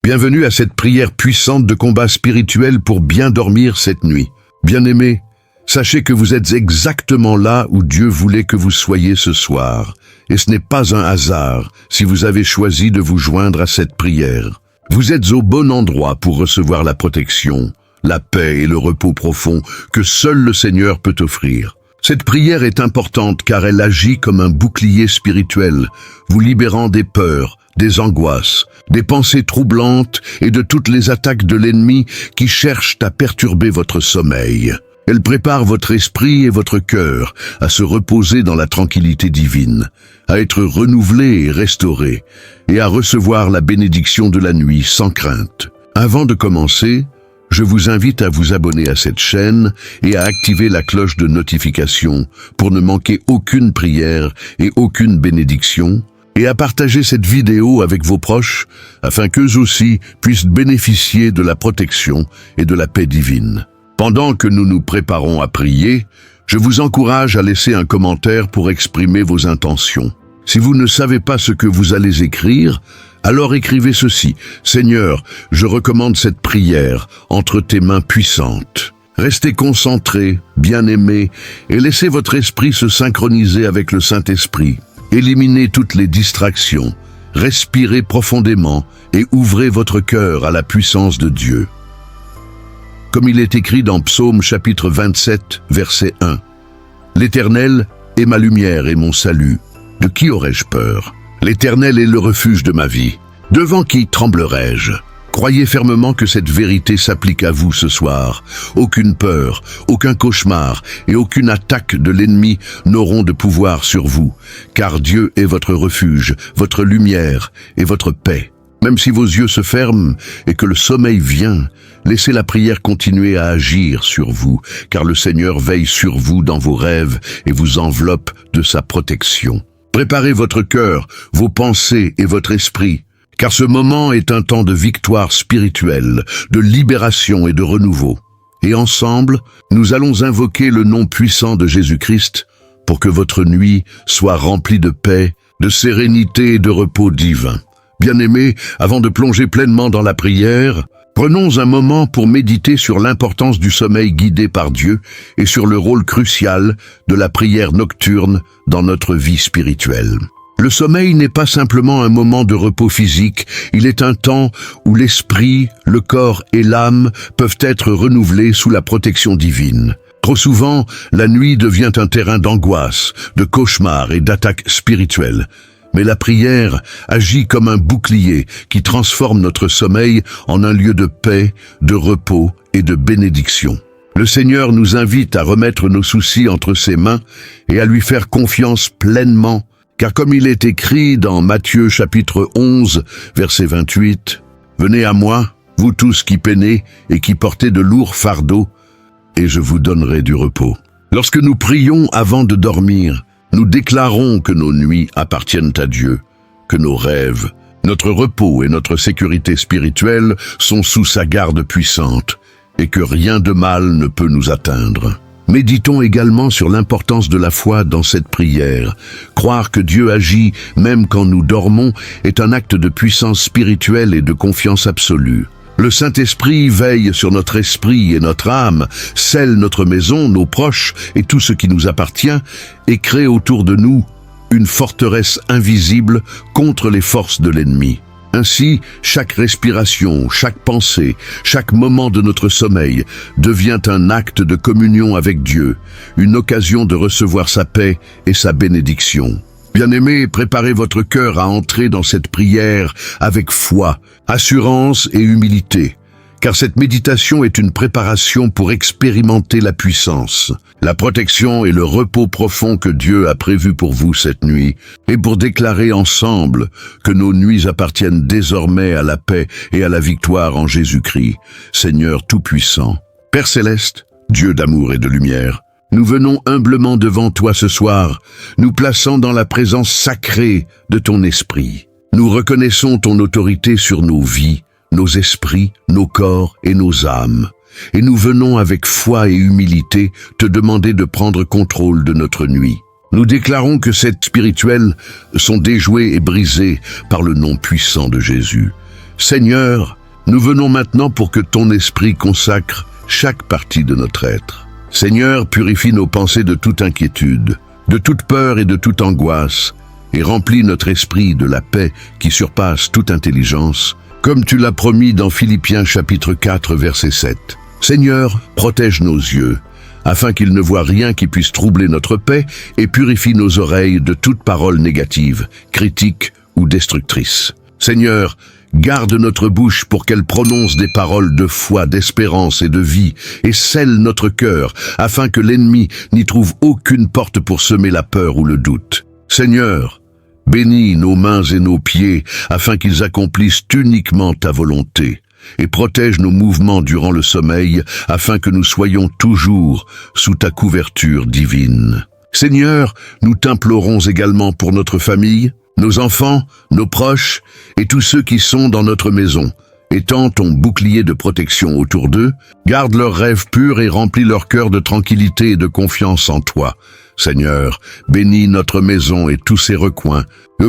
Bienvenue à cette prière puissante de combat spirituel pour bien dormir cette nuit. Bien-aimés, sachez que vous êtes exactement là où Dieu voulait que vous soyez ce soir. Et ce n'est pas un hasard si vous avez choisi de vous joindre à cette prière. Vous êtes au bon endroit pour recevoir la protection, la paix et le repos profond que seul le Seigneur peut offrir. Cette prière est importante car elle agit comme un bouclier spirituel, vous libérant des peurs, des angoisses, des pensées troublantes et de toutes les attaques de l'ennemi qui cherchent à perturber votre sommeil. Elle prépare votre esprit et votre cœur à se reposer dans la tranquillité divine, à être renouvelés et restaurés, et à recevoir la bénédiction de la nuit sans crainte. Avant de commencer, je vous invite à vous abonner à cette chaîne et à activer la cloche de notification pour ne manquer aucune prière et aucune bénédiction, et à partager cette vidéo avec vos proches afin qu'eux aussi puissent bénéficier de la protection et de la paix divine. Pendant que nous nous préparons à prier, je vous encourage à laisser un commentaire pour exprimer vos intentions. Si vous ne savez pas ce que vous allez écrire, alors écrivez ceci: « Seigneur, je recommande cette prière entre tes mains puissantes. » Restez concentrés, bien-aimés, et laissez votre esprit se synchroniser avec le Saint-Esprit. Éliminez toutes les distractions, respirez profondément et ouvrez votre cœur à la puissance de Dieu. Comme il est écrit dans Psaume chapitre 27, verset 1. « L'Éternel est ma lumière et mon salut. De qui aurais-je peur? L'Éternel est le refuge de ma vie. Devant qui tremblerai-je? » Croyez fermement que cette vérité s'applique à vous ce soir. Aucune peur, aucun cauchemar et aucune attaque de l'ennemi n'auront de pouvoir sur vous, car Dieu est votre refuge, votre lumière et votre paix. Même si vos yeux se ferment et que le sommeil vient, laissez la prière continuer à agir sur vous, car le Seigneur veille sur vous dans vos rêves et vous enveloppe de sa protection. Préparez votre cœur, vos pensées et votre esprit, car ce moment est un temps de victoire spirituelle, de libération et de renouveau. Et ensemble, nous allons invoquer le nom puissant de Jésus-Christ pour que votre nuit soit remplie de paix, de sérénité et de repos divin. Bien-aimés, avant de plonger pleinement dans la prière, prenons un moment pour méditer sur l'importance du sommeil guidé par Dieu et sur le rôle crucial de la prière nocturne dans notre vie spirituelle. Le sommeil n'est pas simplement un moment de repos physique, il est un temps où l'esprit, le corps et l'âme peuvent être renouvelés sous la protection divine. Trop souvent, la nuit devient un terrain d'angoisse, de cauchemars et d'attaques spirituelles. Mais la prière agit comme un bouclier qui transforme notre sommeil en un lieu de paix, de repos et de bénédiction. Le Seigneur nous invite à remettre nos soucis entre ses mains et à lui faire confiance pleinement, car comme il est écrit dans Matthieu chapitre 11, verset 28, « Venez à moi, vous tous qui peinez et qui portez de lourds fardeaux, et je vous donnerai du repos. » Lorsque nous prions avant de dormir, nous déclarons que nos nuits appartiennent à Dieu, que nos rêves, notre repos et notre sécurité spirituelle sont sous sa garde puissante, et que rien de mal ne peut nous atteindre. Méditons également sur l'importance de la foi dans cette prière. Croire que Dieu agit même quand nous dormons est un acte de puissance spirituelle et de confiance absolue. Le Saint-Esprit veille sur notre esprit et notre âme, scelle notre maison, nos proches et tout ce qui nous appartient, et crée autour de nous une forteresse invisible contre les forces de l'ennemi. Ainsi, chaque respiration, chaque pensée, chaque moment de notre sommeil devient un acte de communion avec Dieu, une occasion de recevoir sa paix et sa bénédiction. Bien-aimés, préparez votre cœur à entrer dans cette prière avec foi, assurance et humilité, car cette méditation est une préparation pour expérimenter la puissance, la protection et le repos profond que Dieu a prévu pour vous cette nuit, et pour déclarer ensemble que nos nuits appartiennent désormais à la paix et à la victoire en Jésus-Christ, Seigneur Tout-Puissant. Père Céleste, Dieu d'amour et de lumière, nous venons humblement devant toi ce soir, nous plaçant dans la présence sacrée de ton Esprit. Nous reconnaissons ton autorité sur nos vies, nos esprits, nos corps et nos âmes. Et nous venons avec foi et humilité te demander de prendre contrôle de notre nuit. Nous déclarons que ces spirituels sont déjoués et brisés par le nom puissant de Jésus. Seigneur, Nous venons maintenant pour que ton esprit consacre chaque partie de notre être. Seigneur, purifie nos pensées de toute inquiétude, de toute peur et de toute angoisse, et remplis notre esprit de la paix qui surpasse toute intelligence, comme tu l'as promis dans Philippiens chapitre 4, verset 7. Seigneur, protège nos yeux, afin qu'ils ne voient rien qui puisse troubler notre paix, et purifie nos oreilles de toute parole négative, critique ou destructrice. Seigneur, garde notre bouche pour qu'elle prononce des paroles de foi, d'espérance et de vie, et scelle notre cœur, afin que l'ennemi n'y trouve aucune porte pour semer la peur ou le doute. Seigneur, bénis nos mains et nos pieds, afin qu'ils accomplissent uniquement ta volonté, et protège nos mouvements durant le sommeil, afin que nous soyons toujours sous ta couverture divine. Seigneur, nous t'implorons également pour notre famille, nos enfants, nos proches et tous ceux qui sont dans notre maison. Étends ton bouclier de protection autour d'eux, garde leurs rêves purs et remplis leur cœur de tranquillité et de confiance en toi. Seigneur, bénis notre maison et tous ses recoins,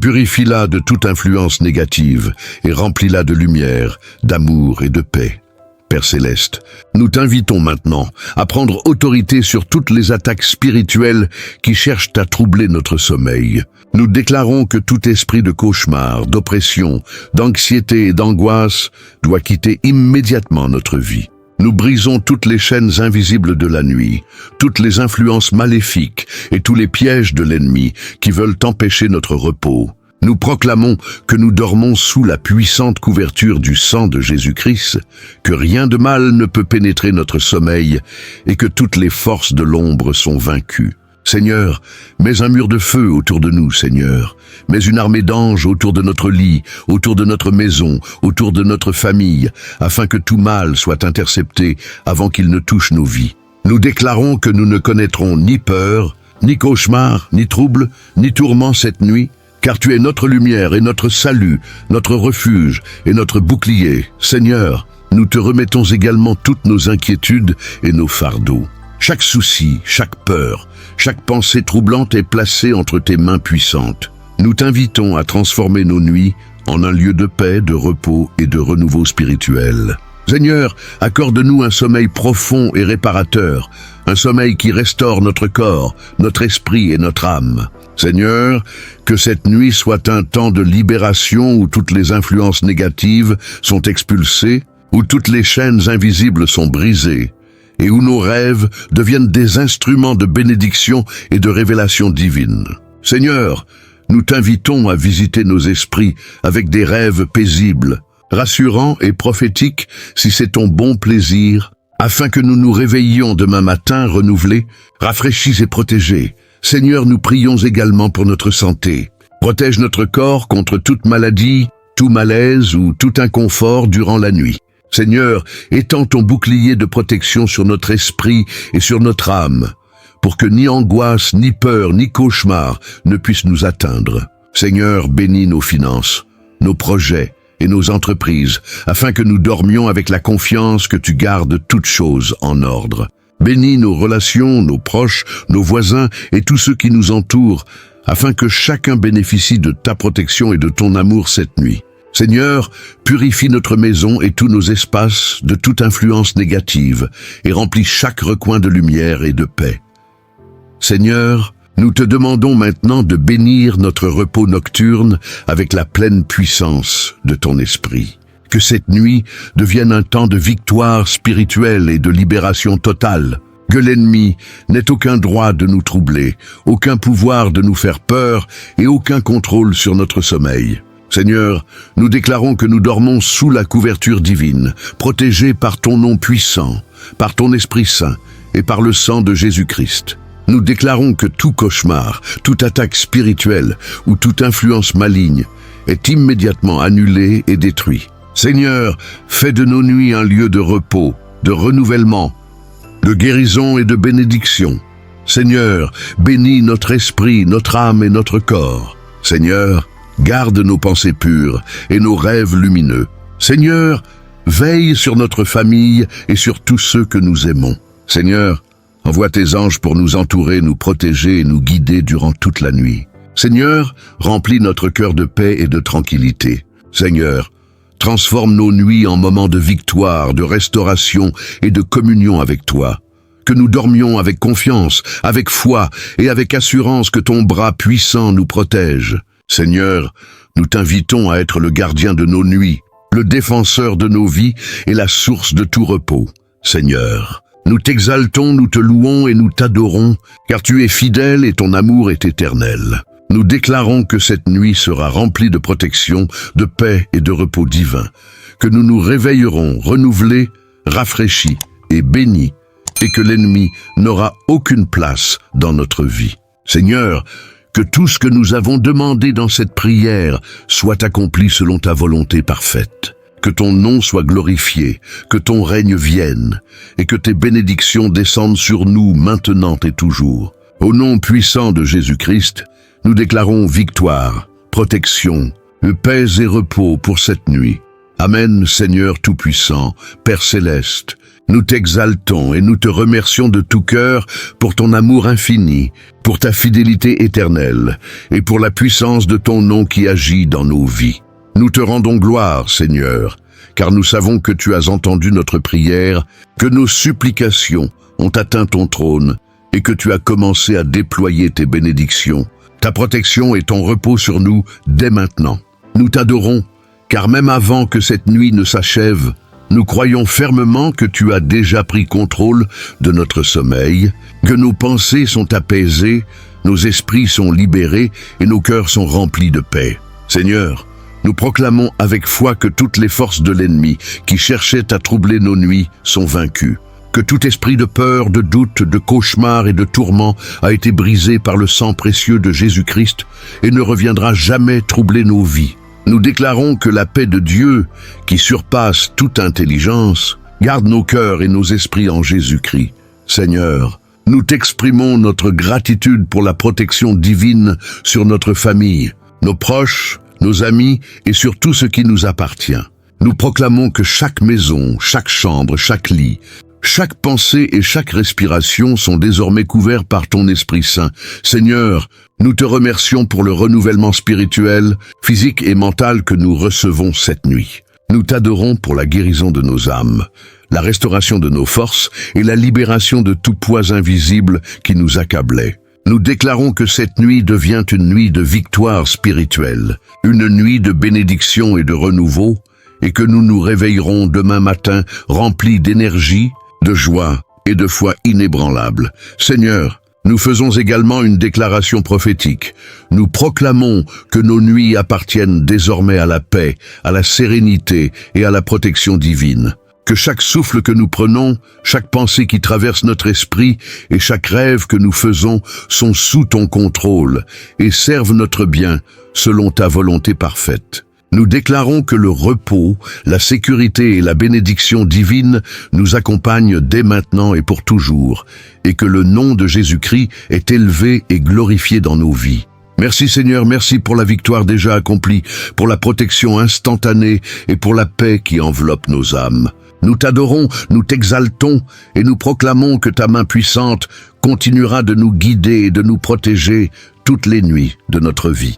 purifie-la de toute influence négative et remplis-la de lumière, d'amour et de paix. Père Céleste, nous t'invitons maintenant à prendre autorité sur toutes les attaques spirituelles qui cherchent à troubler notre sommeil. Nous déclarons que tout esprit de cauchemar, d'oppression, d'anxiété et d'angoisse doit quitter immédiatement notre vie. Nous brisons toutes les chaînes invisibles de la nuit, toutes les influences maléfiques et tous les pièges de l'ennemi qui veulent empêcher notre repos. Nous proclamons que nous dormons sous la puissante couverture du sang de Jésus-Christ, que rien de mal ne peut pénétrer notre sommeil et que toutes les forces de l'ombre sont vaincues. Seigneur, mets un mur de feu autour de nous, Seigneur. Mets une armée d'anges autour de notre lit, autour de notre maison, autour de notre famille, afin que tout mal soit intercepté avant qu'il ne touche nos vies. Nous déclarons que nous ne connaîtrons ni peur, ni cauchemar, ni trouble, ni tourment cette nuit, car tu es notre lumière et notre salut, notre refuge et notre bouclier. Seigneur, nous te remettons également toutes nos inquiétudes et nos fardeaux. Chaque souci, chaque peur, chaque pensée troublante est placée entre tes mains puissantes. Nous t'invitons à transformer nos nuits en un lieu de paix, de repos et de renouveau spirituel. Seigneur, accorde-nous un sommeil profond et réparateur, un sommeil qui restaure notre corps, notre esprit et notre âme. Seigneur, que cette nuit soit un temps de libération où toutes les influences négatives sont expulsées, où toutes les chaînes invisibles sont brisées, et où nos rêves deviennent des instruments de bénédiction et de révélation divine. Seigneur, nous t'invitons à visiter nos esprits avec des rêves paisibles, rassurants et prophétiques si c'est ton bon plaisir, afin que nous nous réveillions demain matin renouvelés, rafraîchis et protégés. Seigneur, nous prions également pour notre santé. Protège notre corps contre toute maladie, tout malaise ou tout inconfort durant la nuit. Seigneur, étends ton bouclier de protection sur notre esprit et sur notre âme, pour que ni angoisse, ni peur, ni cauchemar ne puissent nous atteindre. Seigneur, bénis nos finances, nos projets et nos entreprises, afin que nous dormions avec la confiance que tu gardes toutes choses en ordre. Bénis nos relations, nos proches, nos voisins et tous ceux qui nous entourent, afin que chacun bénéficie de ta protection et de ton amour cette nuit. Seigneur, purifie notre maison et tous nos espaces de toute influence négative et remplis chaque recoin de lumière et de paix. Seigneur, nous te demandons maintenant de bénir notre repos nocturne avec la pleine puissance de ton esprit. Que cette nuit devienne un temps de victoire spirituelle et de libération totale. Que l'ennemi n'ait aucun droit de nous troubler, aucun pouvoir de nous faire peur et aucun contrôle sur notre sommeil. Seigneur, nous déclarons que nous dormons sous la couverture divine, protégés par ton nom puissant, par ton Esprit Saint et par le sang de Jésus-Christ. Nous déclarons que tout cauchemar, toute attaque spirituelle ou toute influence maligne est immédiatement annulé et détruit. Seigneur, fais de nos nuits un lieu de repos, de renouvellement, de guérison et de bénédiction. Seigneur, bénis notre esprit, notre âme et notre corps. Seigneur, garde nos pensées pures et nos rêves lumineux. Seigneur, veille sur notre famille et sur tous ceux que nous aimons. Seigneur, envoie tes anges pour nous entourer, nous protéger et nous guider durant toute la nuit. Seigneur, remplis notre cœur de paix et de tranquillité. Seigneur, transforme nos nuits en moments de victoire, de restauration et de communion avec toi. Que nous dormions avec confiance, avec foi et avec assurance que ton bras puissant nous protège. Seigneur, nous t'invitons à être le gardien de nos nuits, le défenseur de nos vies et la source de tout repos. Seigneur, nous t'exaltons, nous te louons et nous t'adorons, car tu es fidèle et ton amour est éternel. Nous déclarons que cette nuit sera remplie de protection, de paix et de repos divin, que nous nous réveillerons renouvelés, rafraîchis et bénis, et que l'ennemi n'aura aucune place dans notre vie. Seigneur, que tout ce que nous avons demandé dans cette prière soit accompli selon ta volonté parfaite. Que ton nom soit glorifié, que ton règne vienne, et que tes bénédictions descendent sur nous maintenant et toujours. Au nom puissant de Jésus-Christ, nous déclarons victoire, protection, paix et repos pour cette nuit. Amen, Seigneur Tout-Puissant, Père Céleste. Nous t'exaltons et nous te remercions de tout cœur pour ton amour infini, pour ta fidélité éternelle et pour la puissance de ton nom qui agit dans nos vies. Nous te rendons gloire, Seigneur, car nous savons que tu as entendu notre prière, que nos supplications ont atteint ton trône et que tu as commencé à déployer tes bénédictions. Ta protection et ton repos sur nous dès maintenant. Nous t'adorons, car même avant que cette nuit ne s'achève, nous croyons fermement que tu as déjà pris contrôle de notre sommeil, que nos pensées sont apaisées, nos esprits sont libérés et nos cœurs sont remplis de paix. Seigneur, nous proclamons avec foi que toutes les forces de l'ennemi qui cherchaient à troubler nos nuits sont vaincues. Que tout esprit de peur, de doute, de cauchemar et de tourment a été brisé par le sang précieux de Jésus-Christ et ne reviendra jamais troubler nos vies. Nous déclarons que la paix de Dieu, qui surpasse toute intelligence, garde nos cœurs et nos esprits en Jésus-Christ. Seigneur, nous t'exprimons notre gratitude pour la protection divine sur notre famille, nos proches, nos amis et sur tout ce qui nous appartient. Nous proclamons que chaque maison, chaque chambre, chaque lit, chaque pensée et chaque respiration sont désormais couverts par ton Esprit Saint. Seigneur, nous te remercions pour le renouvellement spirituel, physique et mental que nous recevons cette nuit. Nous t'adorons pour la guérison de nos âmes, la restauration de nos forces et la libération de tout poids invisible qui nous accablait. Nous déclarons que cette nuit devient une nuit de victoire spirituelle, une nuit de bénédiction et de renouveau, et que nous nous réveillerons demain matin remplis d'énergie, de joie et de foi inébranlable. Seigneur, nous faisons également une déclaration prophétique. Nous proclamons que nos nuits appartiennent désormais à la paix, à la sérénité et à la protection divine. Que chaque souffle que nous prenons, chaque pensée qui traverse notre esprit et chaque rêve que nous faisons sont sous ton contrôle et servent notre bien selon ta volonté parfaite. Nous déclarons que le repos, la sécurité et la bénédiction divine nous accompagnent dès maintenant et pour toujours, et que le nom de Jésus-Christ est élevé et glorifié dans nos vies. Merci Seigneur, merci pour la victoire déjà accomplie, pour la protection instantanée et pour la paix qui enveloppe nos âmes. Nous t'adorons, nous t'exaltons et nous proclamons que ta main puissante continuera de nous guider et de nous protéger toutes les nuits de notre vie.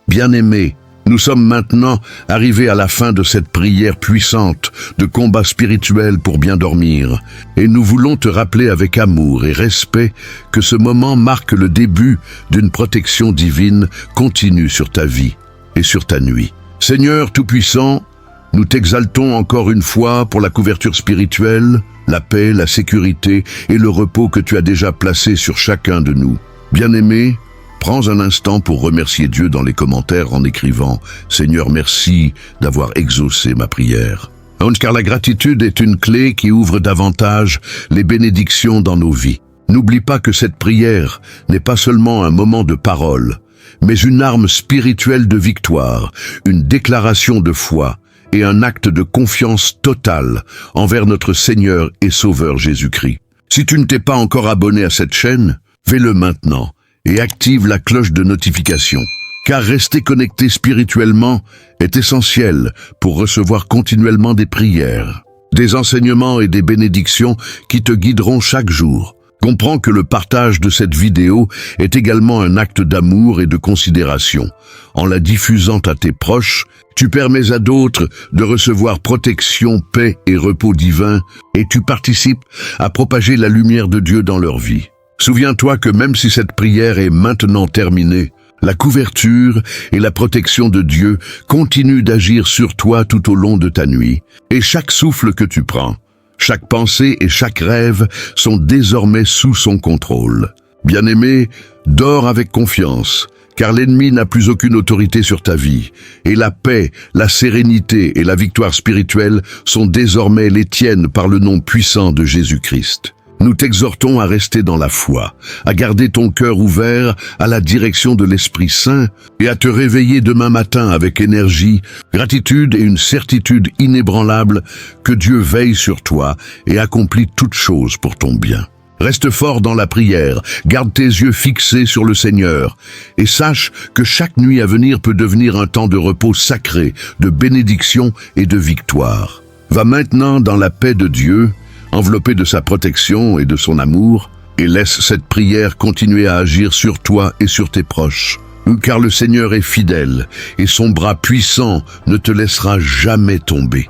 Bien-aimés, nous sommes maintenant arrivés à la fin de cette prière puissante de combat spirituel pour bien dormir. Et nous voulons te rappeler avec amour et respect que ce moment marque le début d'une protection divine continue sur ta vie et sur ta nuit. Seigneur Tout-Puissant, nous t'exaltons encore une fois pour la couverture spirituelle, la paix, la sécurité et le repos que tu as déjà placé sur chacun de nous. Bien-aimés, prends un instant pour remercier Dieu dans les commentaires en écrivant « Seigneur, merci d'avoir exaucé ma prière ». Car la gratitude est une clé qui ouvre davantage les bénédictions dans nos vies. N'oublie pas que cette prière n'est pas seulement un moment de parole, mais une arme spirituelle de victoire, une déclaration de foi et un acte de confiance totale envers notre Seigneur et Sauveur Jésus-Christ. Si tu ne t'es pas encore abonné à cette chaîne, fais-le maintenant et active la cloche de notification, car rester connecté spirituellement est essentiel pour recevoir continuellement des prières, des enseignements et des bénédictions qui te guideront chaque jour. Comprends que le partage de cette vidéo est également un acte d'amour et de considération. En la diffusant à tes proches, Tu permets à d'autres de recevoir protection, paix et repos divin, et tu participes à propager la lumière de Dieu dans leur vie. Souviens-toi que même si cette prière est maintenant terminée, la couverture et la protection de Dieu continuent d'agir sur toi tout au long de ta nuit. Et chaque souffle que tu prends, chaque pensée et chaque rêve sont désormais sous son contrôle. Bien-aimé, dors avec confiance, car l'ennemi n'a plus aucune autorité sur ta vie, et la paix, la sérénité et la victoire spirituelle sont désormais les tiennes par le nom puissant de Jésus-Christ. Nous t'exhortons à rester dans la foi, à garder ton cœur ouvert à la direction de l'Esprit Saint et à te réveiller demain matin avec énergie, gratitude et une certitude inébranlable que Dieu veille sur toi et accomplit toutes choses pour ton bien. Reste fort dans la prière, garde tes yeux fixés sur le Seigneur et sache que chaque nuit à venir peut devenir un temps de repos sacré, de bénédiction et de victoire. Va maintenant dans la paix de Dieu, enveloppé de sa protection et de son amour, et laisse cette prière continuer à agir sur toi et sur tes proches. Car le Seigneur est fidèle, et son bras puissant ne te laissera jamais tomber.